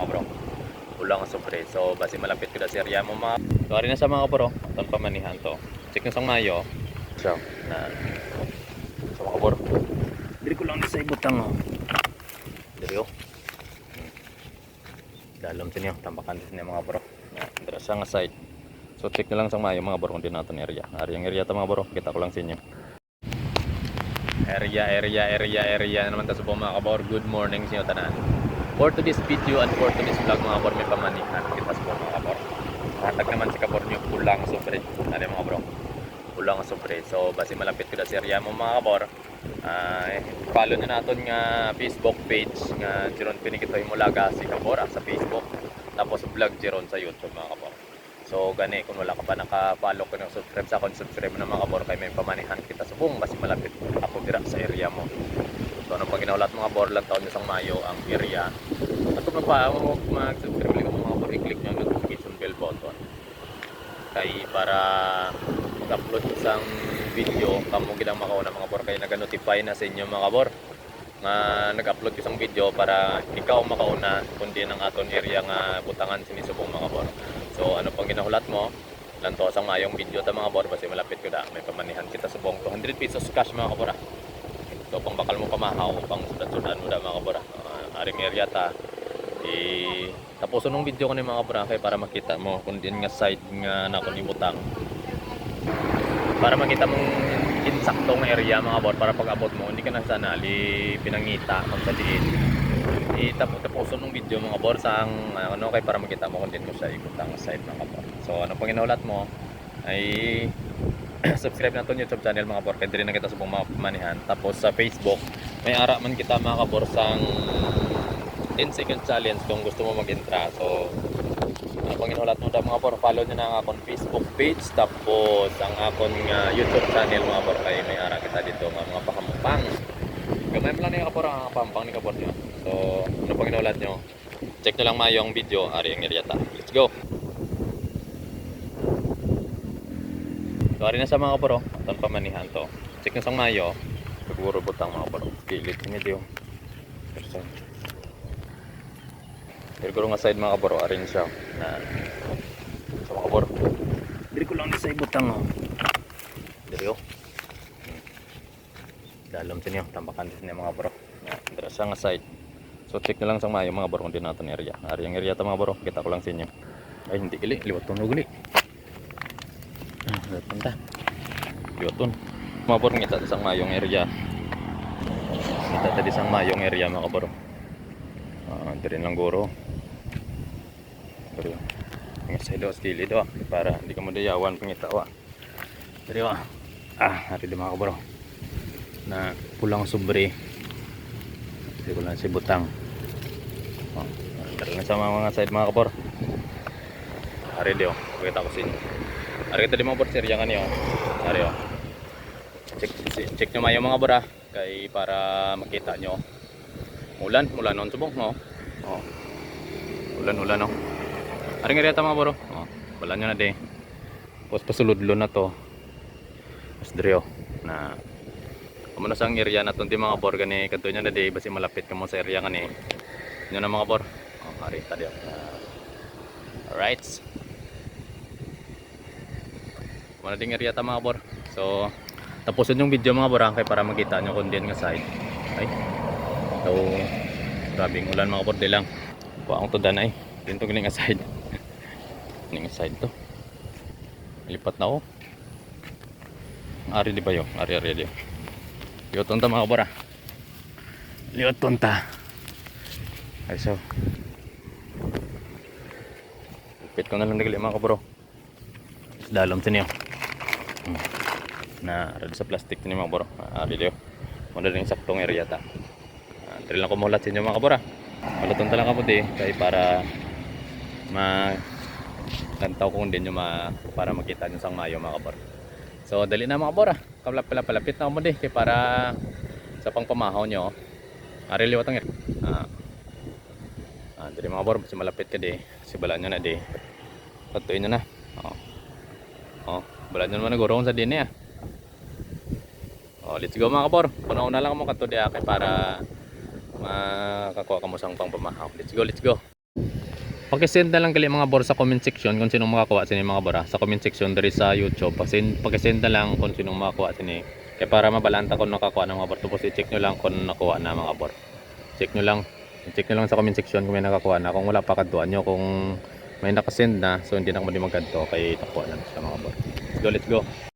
bro. Ulang sobre. So basi malapit ko na sa area mo mga. So ari na sa mga bro. Ton pamanihan to. Check na sang Mayo. So na sa mga bro. Diri ko lang ni sa ibutang oh. Diri oh. Dalam sa inyo, tambakan sa inyo mga bro. Dira sa nga side. So check na lang sang Mayo mga bro kung di natin area. Ari ang area ta mga bro. Kita ko lang sa inyo. Area naman ta sa mga kabor. Good morning sa inyo tanan. For today's video and for today's vlog mga kabor, may pamanihan kita sa mga kabor. Hatag naman si kabor nyo pulang sobre. Ano mga bro? Pulang sobre. So basi malapit ko na sa area mo mga kabor. Follow na natin nga Facebook page nga Jeron Pinikitoy Mulaga si kabor sa Facebook. Tapos vlog Jeron sa YouTube mga kabor. So gani kung wala ka pa naka-follow ko ng subscribe sa akong subscribe na mga kabor kay may pamanihan kita sa buong basi malapit ako dira sa area mo. So ano pang ginaulat mga kabor lang taon sa Mayo ang area. At kung mag-subscribe lang mga kabor, i-click nyo ang notification bell button. Kay para mag-upload isang video kamo ginang makauna mga kabor kay naga-notify na sa inyo mga kabor nga nag-upload isang video para ikaw makauna kundi ng aton area nga butangan sinisubong mga kabor. So ano pang ginahulat mo lanto sa mayong video ta mga kabor basi malapit ko na may pamanihan kita sa buong 200 pesos cash mga kabor. So pang bakal mo pamahaw pang sudan-sudan mo da mga kabor. Aring area ta tapos nung video ko ni mga kabor kay para makita mo kung din nga side nga nako ni butang para makita mong insaktong area mga kabor para pag abot mo hindi ka na sana pinangita magkadiin tapos nung video mga kabor sang ano kay para makita mo kung din mo siya ikutang side mga kabor. So ano pang inulat mo ay subscribe na to YouTube channel mga kabor kaya din na kita sa buong mga pamanihan. Tapos sa Facebook may ara man kita mga kabor sang 10 second challenge kung gusto mo mag-intra. So ano pang inulat mo daw mga kabor, follow nyo na ang akong Facebook page tapos ang akong YouTube channel mga kabor kay may ara kita dito mga pakampang gamay mo lang na yung kapor ang kapampang ni kapor nyo. So ano pang inulat nyo, check nyo lang Mayo ang video ari ang area ta. Let's go. So ari na sa mga kapor ton pamanihan to. Check nyo sang Mayo siguro butang mga kapor kilit nyo diyo percent siguro nga side mga kapor ari siya na sa mga kapor diri ko lang ni sa ibutang oh. Diri oh. Dalam sa inyo, tambakan sa inyo mga bro. Dira sa nga side. So check na lang sang Mayo mga bro kung di natin area. Ari ang area ta mga bro, kita ko lang sa inyo. Ay hindi gali, liwat tunog gali. Liwat punta. Liwat tun. Mga bro ngita sang Mayong area. Kita tadi sang Mayong area mga bro. Diri lang guro. Diri. Nga sa ilo skili do para hindi ka mo dayawan pangita wa. Diri wa. Ari di mga bro. Na pulang sobre hindi ko lang si butang talagang sa mga side mga kapor ari diyo pakita ko sa inyo ari kita di mga kapor sirya kanyo ari o check nyo Mayo mga kapor kay para makita nyo ulan on subong ulan o ari nga rita mga kapor balan nyo na di tapos pasuludlo na to mas diyo na kamo sa area na di mga bor gani kadto nya na di basi malapit kamo sa area kani nyo na mga bor ari ta diyo alright mo na ding area ta mga bor. So tapusin yung video mga bor kay para makita nyo kung din nga side ay so grabing ulan mga bor di lang paong to danay dito gani nga side ni nga side to lipat na ako ari di ba yo ari diyo liuton ta mga kabor liuton ta ay so ipit ko na lang nagali mga kabor dalom sa niyo na rad sa plastic ni mga kabor ari diyo muna rin saktong area ta dali lang kumulat sa inyo mga kabor maluton ta lang kamo di kay para lantaw kung din nyo para makita nyo sang Mayo mga kabor. So dali na mga kabor palapit na mo di kay para sa pangpamahaw nyo ari liwat ang dali mga kabor kasi malapit ka di kasi balaan nyo na di patuin nyo na balaan nyo naman nagurong sa din let's go mga kabor punauna lang mo kato di kay para makakuha ka mo sang pangpamahaw. Let's go Pakisend na lang gali mga bor sa comment section kung sinong makakuha sini mga bor. Sa comment section diri sa YouTube. Pakisend na lang kung sinong makakuha sini. Kaya para mabalanta kung nakakuha ng mga bor. Tapos i-check nyo lang kung nakuha na mga bor. Check nyo lang. Check nyo lang sa comment section kung may nakakuha na. Kung wala pa kadtuan nyo. Kung may nakasend na, so hindi na ako magkadto kay nakuha na sa mga bor. Let's go, let's go.